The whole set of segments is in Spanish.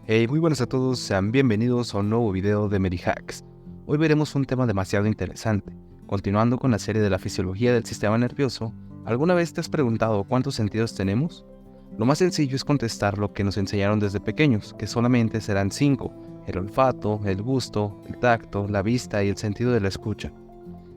Hey, muy buenas a todos, sean bienvenidos a un nuevo video de MediHacks. Hoy veremos un tema demasiado interesante. Continuando con la serie de la fisiología del sistema nervioso, ¿alguna vez te has preguntado cuántos sentidos tenemos? Lo más sencillo es contestar lo que nos enseñaron desde pequeños, que solamente serán 5: el olfato, el gusto, el tacto, la vista y el sentido de la escucha.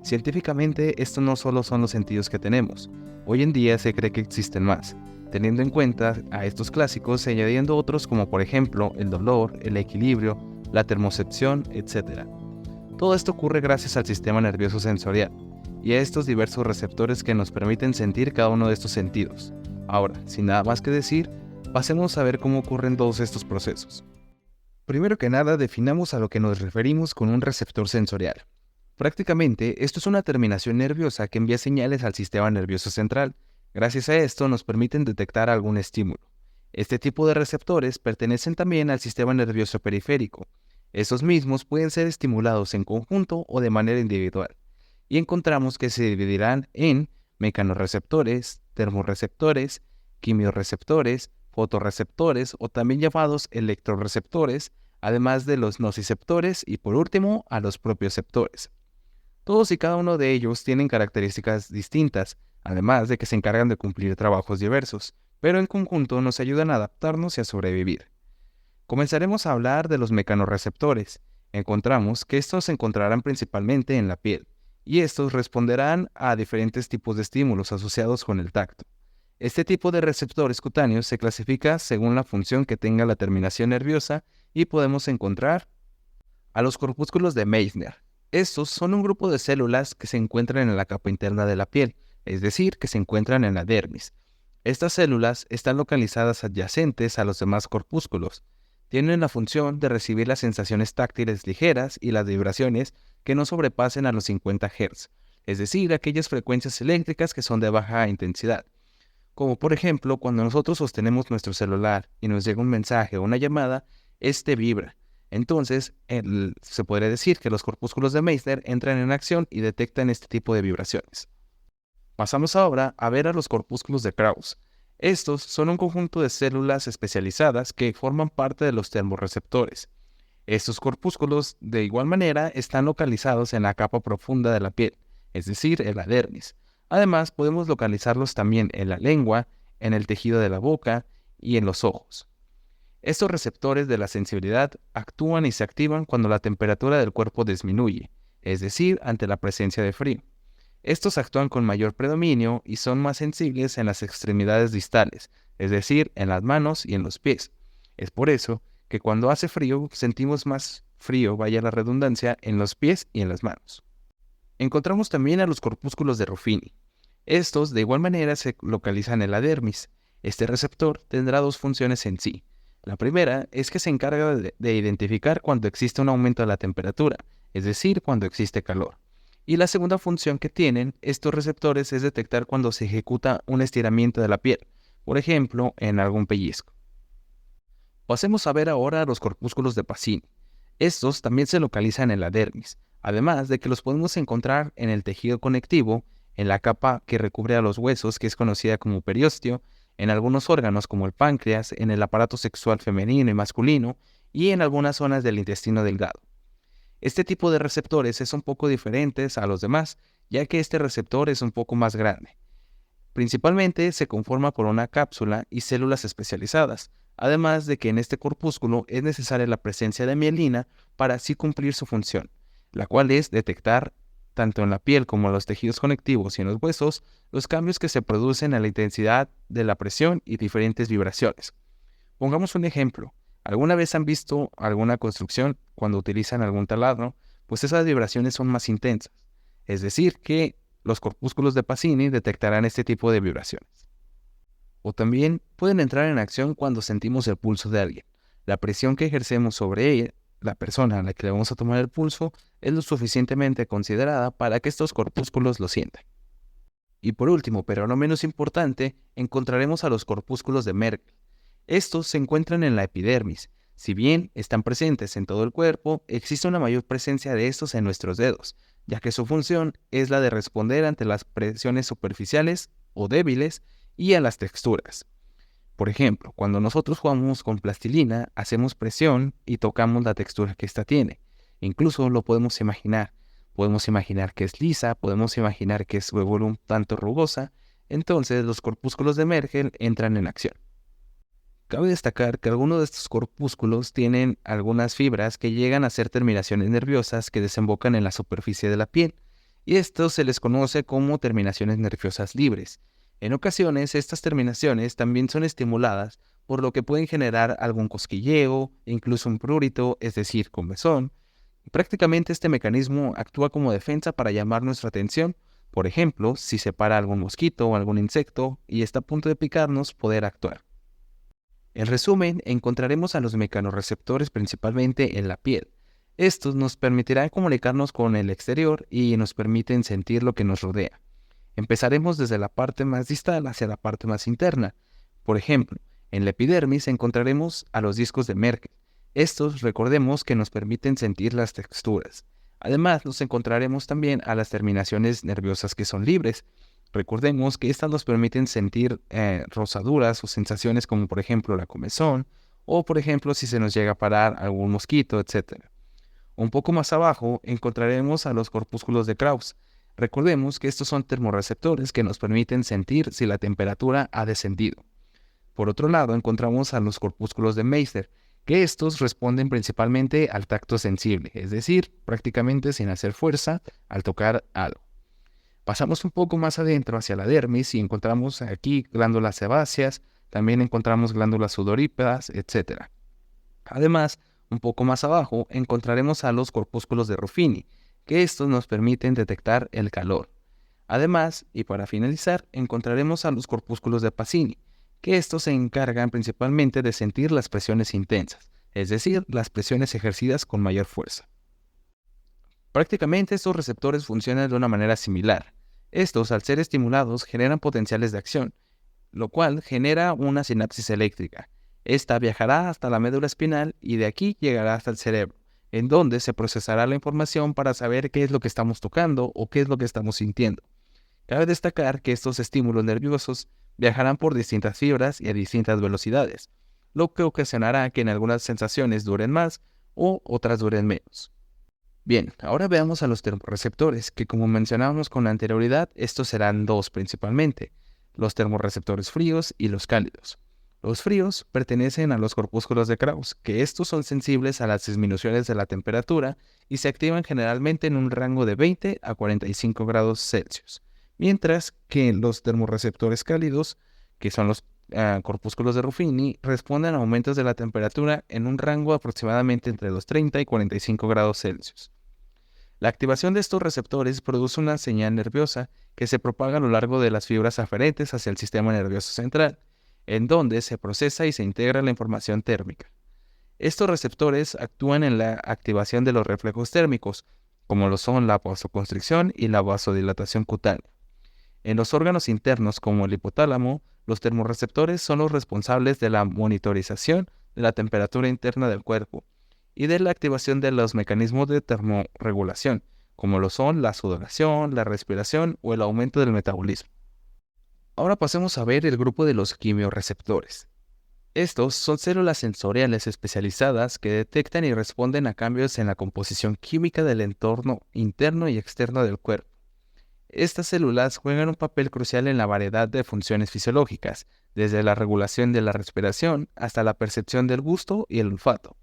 Científicamente, estos no solo son los sentidos que tenemos. Hoy en día se cree que existen más, teniendo en cuenta a estos clásicos y añadiendo otros como por ejemplo el dolor, el equilibrio, la termocepción, etc. Todo esto ocurre gracias al sistema nervioso sensorial y a estos diversos receptores que nos permiten sentir cada uno de estos sentidos. Ahora, sin nada más que decir, pasemos a ver cómo ocurren todos estos procesos. Primero que nada, definamos a lo que nos referimos con un receptor sensorial. Prácticamente, esto es una terminación nerviosa que envía señales al sistema nervioso central. Gracias a esto nos permiten detectar algún estímulo. Este tipo de receptores pertenecen también al sistema nervioso periférico. Estos mismos pueden ser estimulados en conjunto o de manera individual. Y encontramos que se dividirán en mecanorreceptores, termorreceptores, quimiorreceptores, fotorreceptores o también llamados electroreceptores, además de los nociceptores y por último a los propioceptores. Todos y cada uno de ellos tienen características distintas, además de que se encargan de cumplir trabajos diversos, pero en conjunto nos ayudan a adaptarnos y a sobrevivir. Comenzaremos a hablar de los mecanorreceptores. Encontramos que estos se encontrarán principalmente en la piel, y estos responderán a diferentes tipos de estímulos asociados con el tacto. Este tipo de receptores cutáneos se clasifica según la función que tenga la terminación nerviosa y podemos encontrar a los corpúsculos de Meissner. Estos son un grupo de células que se encuentran en la capa interna de la piel, es decir, que se encuentran en la dermis. Estas células están localizadas adyacentes a los demás corpúsculos. Tienen la función de recibir las sensaciones táctiles ligeras y las vibraciones que no sobrepasen a los 50 Hz, es decir, aquellas frecuencias eléctricas que son de baja intensidad. Como por ejemplo, cuando nosotros sostenemos nuestro celular y nos llega un mensaje o una llamada, este vibra. Entonces, se podría decir que los corpúsculos de Meissner entran en acción y detectan este tipo de vibraciones. Pasamos ahora a ver a los corpúsculos de Krauss. Estos son un conjunto de células especializadas que forman parte de los termorreceptores. Estos corpúsculos, de igual manera, están localizados en la capa profunda de la piel, es decir, en la dermis. Además, podemos localizarlos también en la lengua, en el tejido de la boca y en los ojos. Estos receptores de la sensibilidad actúan y se activan cuando la temperatura del cuerpo disminuye, es decir, ante la presencia de frío. Estos actúan con mayor predominio y son más sensibles en las extremidades distales, es decir, en las manos y en los pies. Es por eso que cuando hace frío sentimos más frío, vaya la redundancia, en los pies y en las manos. Encontramos también a los corpúsculos de Ruffini. Estos de igual manera se localizan en la dermis. Este receptor tendrá dos funciones en sí. La primera es que se encarga de identificar cuando existe un aumento de la temperatura, es decir, cuando existe calor. Y la segunda función que tienen estos receptores es detectar cuando se ejecuta un estiramiento de la piel, por ejemplo, en algún pellizco. Pasemos a ver ahora los corpúsculos de Pacini. Estos también se localizan en la dermis, además de que los podemos encontrar en el tejido conectivo, en la capa que recubre a los huesos, que es conocida como periósteo, en algunos órganos como el páncreas, en el aparato sexual femenino y masculino, y en algunas zonas del intestino delgado. Este tipo de receptores es un poco diferentes a los demás, ya que este receptor es un poco más grande. Principalmente se conforma por una cápsula y células especializadas, además de que en este corpúsculo es necesaria la presencia de mielina para así cumplir su función, la cual es detectar, tanto en la piel como en los tejidos conectivos y en los huesos, los cambios que se producen en la intensidad de la presión y diferentes vibraciones. Pongamos un ejemplo. ¿Alguna vez han visto alguna construcción cuando utilizan algún taladro? Pues esas vibraciones son más intensas. Es decir, que los corpúsculos de Pacini detectarán este tipo de vibraciones. O también pueden entrar en acción cuando sentimos el pulso de alguien. La presión que ejercemos sobre ella, la persona a la que le vamos a tomar el pulso, es lo suficientemente considerada para que estos corpúsculos lo sientan. Y por último, pero no menos importante, encontraremos a los corpúsculos de Merkel. Estos se encuentran en la epidermis. Si bien están presentes en todo el cuerpo, existe una mayor presencia de estos en nuestros dedos, ya que su función es la de responder ante las presiones superficiales o débiles y a las texturas. Por ejemplo, cuando nosotros jugamos con plastilina, hacemos presión y tocamos la textura que ésta tiene. Incluso lo podemos imaginar. Podemos imaginar que es lisa, podemos imaginar que se vuelve un tanto rugosa. Entonces los corpúsculos de Merkel entran en acción. Cabe destacar que algunos de estos corpúsculos tienen algunas fibras que llegan a ser terminaciones nerviosas que desembocan en la superficie de la piel, y esto se les conoce como terminaciones nerviosas libres. En ocasiones, estas terminaciones también son estimuladas, por lo que pueden generar algún cosquilleo, incluso un prurito, es decir, comezón. Prácticamente este mecanismo actúa como defensa para llamar nuestra atención, por ejemplo, si se para algún mosquito o algún insecto y está a punto de picarnos, poder actuar. En resumen, encontraremos a los mecanorreceptores principalmente en la piel. Estos nos permitirán comunicarnos con el exterior y nos permiten sentir lo que nos rodea. Empezaremos desde la parte más distal hacia la parte más interna. Por ejemplo, en la epidermis encontraremos a los discos de Merkel. Estos, recordemos que nos permiten sentir las texturas. Además, nos encontraremos también a las terminaciones nerviosas que son libres. Recordemos que estas nos permiten sentir rosaduras o sensaciones como por ejemplo la comezón o por ejemplo si se nos llega a parar algún mosquito, etc. Un poco más abajo encontraremos a los corpúsculos de Krauss. Recordemos que estos son termorreceptores que nos permiten sentir si la temperatura ha descendido. Por otro lado encontramos a los corpúsculos de Meister, que estos responden principalmente al tacto sensible, es decir, prácticamente sin hacer fuerza al tocar algo. Pasamos un poco más adentro hacia la dermis y encontramos aquí glándulas sebáceas, también encontramos glándulas sudoríparas, etc. Además, un poco más abajo encontraremos a los corpúsculos de Ruffini, que estos nos permiten detectar el calor. Además, y para finalizar, encontraremos a los corpúsculos de Pacini, que estos se encargan principalmente de sentir las presiones intensas, es decir, las presiones ejercidas con mayor fuerza. Prácticamente estos receptores funcionan de una manera similar. Estos, al ser estimulados, generan potenciales de acción, lo cual genera una sinapsis eléctrica. Esta viajará hasta la médula espinal y de aquí llegará hasta el cerebro, en donde se procesará la información para saber qué es lo que estamos tocando o qué es lo que estamos sintiendo. Cabe destacar que estos estímulos nerviosos viajarán por distintas fibras y a distintas velocidades, lo que ocasionará que en algunas sensaciones duren más o otras duren menos. Bien, ahora veamos a los termorreceptores, que como mencionábamos con anterioridad, estos serán dos principalmente, los termorreceptores fríos y los cálidos. Los fríos pertenecen a los corpúsculos de Krauss, que estos son sensibles a las disminuciones de la temperatura y se activan generalmente en un rango de 20 a 45 grados Celsius, mientras que los termorreceptores cálidos, que son los corpúsculos de Ruffini, responden a aumentos de la temperatura en un rango aproximadamente entre los 30 y 45 grados Celsius. La activación de estos receptores produce una señal nerviosa que se propaga a lo largo de las fibras aferentes hacia el sistema nervioso central, en donde se procesa y se integra la información térmica. Estos receptores actúan en la activación de los reflejos térmicos, como lo son la vasoconstricción y la vasodilatación cutánea. En los órganos internos como el hipotálamo, los termorreceptores son los responsables de la monitorización de la temperatura interna del cuerpo y de la activación de los mecanismos de termorregulación, como lo son la sudoración, la respiración o el aumento del metabolismo. Ahora pasemos a ver el grupo de los quimiorreceptores. Estos son células sensoriales especializadas que detectan y responden a cambios en la composición química del entorno interno y externo del cuerpo. Estas células juegan un papel crucial en la variedad de funciones fisiológicas, desde la regulación de la respiración hasta la percepción del gusto y el olfato.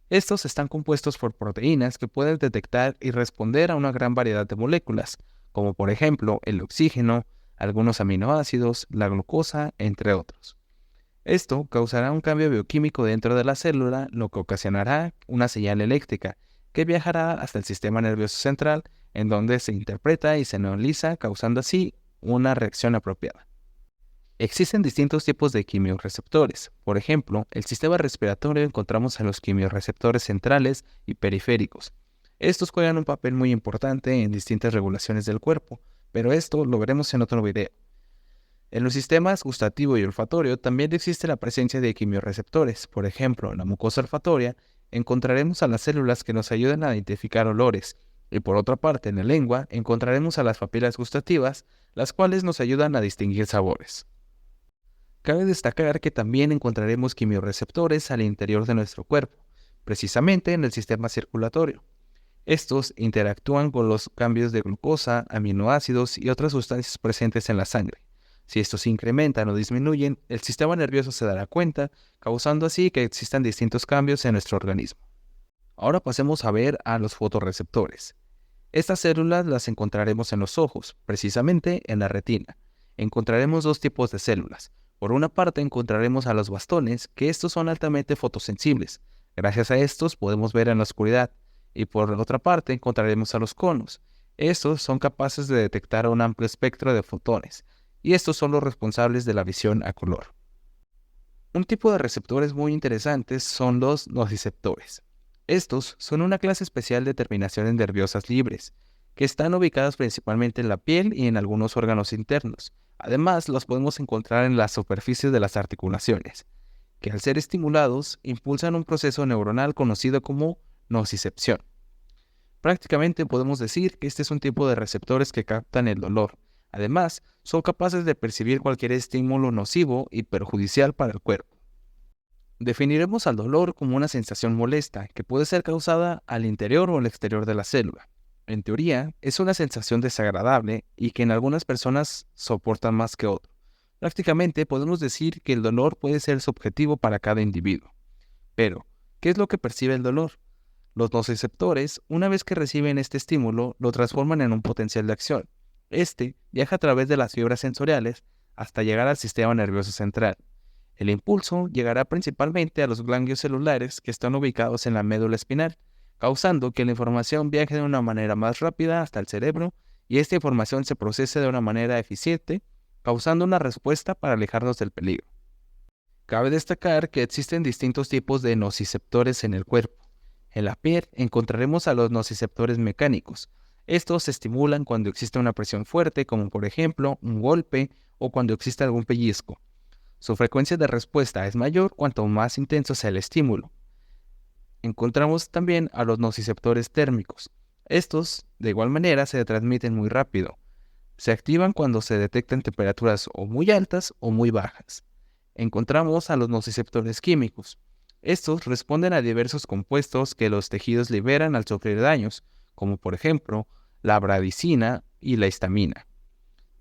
Estos están compuestos por proteínas que pueden detectar y responder a una gran variedad de moléculas, como por ejemplo el oxígeno, algunos aminoácidos, la glucosa, entre otros. Esto causará un cambio bioquímico dentro de la célula, lo que ocasionará una señal eléctrica que viajará hasta el sistema nervioso central, en donde se interpreta y se analiza, causando así una reacción apropiada. Existen distintos tipos de quimiorreceptores. Por ejemplo, el sistema respiratorio encontramos a los quimiorreceptores centrales y periféricos. Estos juegan un papel muy importante en distintas regulaciones del cuerpo, pero esto lo veremos en otro video. En los sistemas gustativo y olfatorio también existe la presencia de quimiorreceptores. Por ejemplo, en la mucosa olfatoria encontraremos a las células que nos ayudan a identificar olores, y por otra parte en la lengua encontraremos a las papilas gustativas, las cuales nos ayudan a distinguir sabores. Cabe destacar que también encontraremos quimiorreceptores al interior de nuestro cuerpo, precisamente en el sistema circulatorio. Estos interactúan con los cambios de glucosa, aminoácidos y otras sustancias presentes en la sangre. Si estos se incrementan o disminuyen, el sistema nervioso se dará cuenta, causando así que existan distintos cambios en nuestro organismo. Ahora pasemos a ver a los fotorreceptores. Estas células las encontraremos en los ojos, precisamente en la retina. Encontraremos dos tipos de células. Por una parte encontraremos a los bastones, que estos son altamente fotosensibles. Gracias a estos podemos ver en la oscuridad. Y por otra parte encontraremos a los conos. Estos son capaces de detectar un amplio espectro de fotones, y estos son los responsables de la visión a color. Un tipo de receptores muy interesantes son los nociceptores. Estos son una clase especial de terminaciones nerviosas libres, que están ubicadas principalmente en la piel y en algunos órganos internos. Además, los podemos encontrar en las superficies de las articulaciones, que al ser estimulados, impulsan un proceso neuronal conocido como nocicepción. Prácticamente podemos decir que este es un tipo de receptores que captan el dolor. Además, son capaces de percibir cualquier estímulo nocivo y perjudicial para el cuerpo. Definiremos al dolor como una sensación molesta que puede ser causada al interior o al exterior de la célula. En teoría, es una sensación desagradable y que en algunas personas soportan más que otras. Prácticamente podemos decir que el dolor puede ser subjetivo para cada individuo. Pero, ¿qué es lo que percibe el dolor? Los nociceptores, una vez que reciben este estímulo, lo transforman en un potencial de acción. Este viaja a través de las fibras sensoriales hasta llegar al sistema nervioso central. El impulso llegará principalmente a los ganglios celulares que están ubicados en la médula espinal, causando que la información viaje de una manera más rápida hasta el cerebro y esta información se procese de una manera eficiente, causando una respuesta para alejarnos del peligro. Cabe destacar que existen distintos tipos de nociceptores en el cuerpo. En la piel encontraremos a los nociceptores mecánicos. Estos se estimulan cuando existe una presión fuerte, como por ejemplo un golpe o cuando existe algún pellizco. Su frecuencia de respuesta es mayor cuanto más intenso sea el estímulo. Encontramos también a los nociceptores térmicos. Estos, de igual manera, se transmiten muy rápido. Se activan cuando se detectan temperaturas o muy altas o muy bajas. Encontramos a los nociceptores químicos. Estos responden a diversos compuestos que los tejidos liberan al sufrir daños, como por ejemplo la bradicina y la histamina.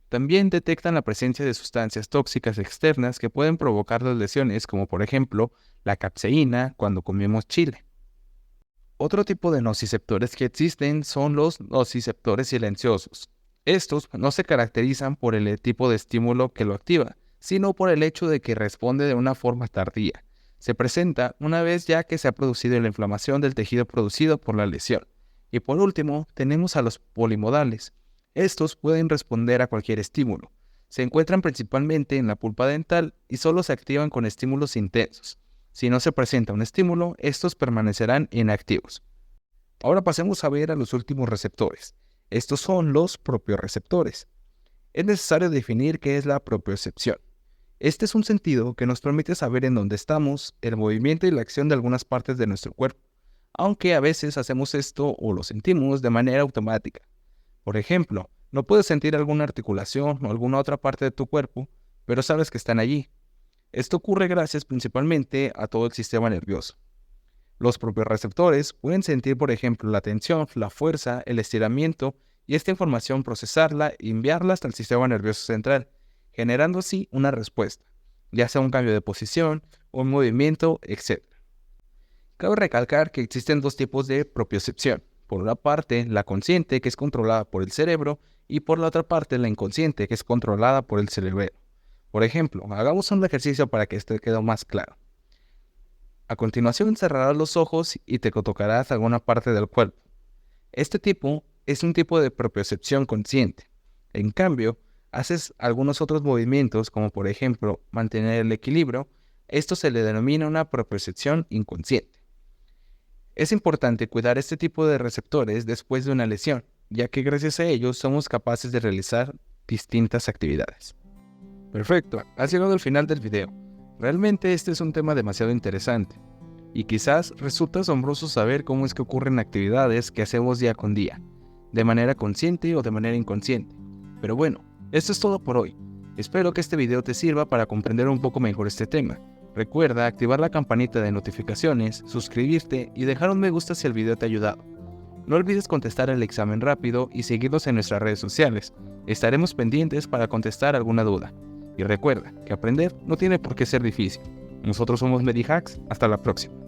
También detectan la presencia de sustancias tóxicas externas que pueden provocar las lesiones, como por ejemplo la capsaína cuando comemos chile. Otro tipo de nociceptores que existen son los nociceptores silenciosos. Estos no se caracterizan por el tipo de estímulo que lo activa, sino por el hecho de que responde de una forma tardía. Se presenta una vez ya que se ha producido la inflamación del tejido producido por la lesión. Y por último, tenemos a los polimodales. Estos pueden responder a cualquier estímulo. Se encuentran principalmente en la pulpa dental y solo se activan con estímulos intensos. Si no se presenta un estímulo, estos permanecerán inactivos. Ahora pasemos a ver a los últimos receptores. Estos son los propioreceptores. Es necesario definir qué es la propiocepción. Este es un sentido que nos permite saber en dónde estamos, el movimiento y la acción de algunas partes de nuestro cuerpo, aunque a veces hacemos esto o lo sentimos de manera automática. Por ejemplo, no puedes sentir alguna articulación o alguna otra parte de tu cuerpo, pero sabes que están allí. Esto ocurre gracias principalmente a todo el sistema nervioso. Los propioreceptores pueden sentir, por ejemplo, la tensión, la fuerza, el estiramiento y esta información procesarla y enviarla hasta el sistema nervioso central, generando así una respuesta, ya sea un cambio de posición, un movimiento, etc. Cabe recalcar que existen dos tipos de propiocepción. Por una parte, la consciente, que es controlada por el cerebro, y por la otra parte, la inconsciente, que es controlada por el cerebro. Por ejemplo, hagamos un ejercicio para que esto quede más claro. A continuación, cerrarás los ojos y te tocarás alguna parte del cuerpo. Este tipo es un tipo de propiocepción consciente. En cambio, haces algunos otros movimientos, como por ejemplo, mantener el equilibrio. Esto se le denomina una propiocepción inconsciente. Es importante cuidar este tipo de receptores después de una lesión, ya que gracias a ellos somos capaces de realizar distintas actividades. Perfecto, has llegado al final del video. Realmente este es un tema demasiado interesante, y quizás resulta asombroso saber cómo es que ocurren actividades que hacemos día con día, de manera consciente o de manera inconsciente. Pero bueno, esto es todo por hoy. Espero que este video te sirva para comprender un poco mejor este tema. Recuerda activar la campanita de notificaciones, suscribirte y dejar un me gusta si el video te ha ayudado. No olvides contestar el examen rápido y seguirnos en nuestras redes sociales. Estaremos pendientes para contestar alguna duda. Y recuerda que aprender no tiene por qué ser difícil. Nosotros somos Medihacks. Hasta la próxima.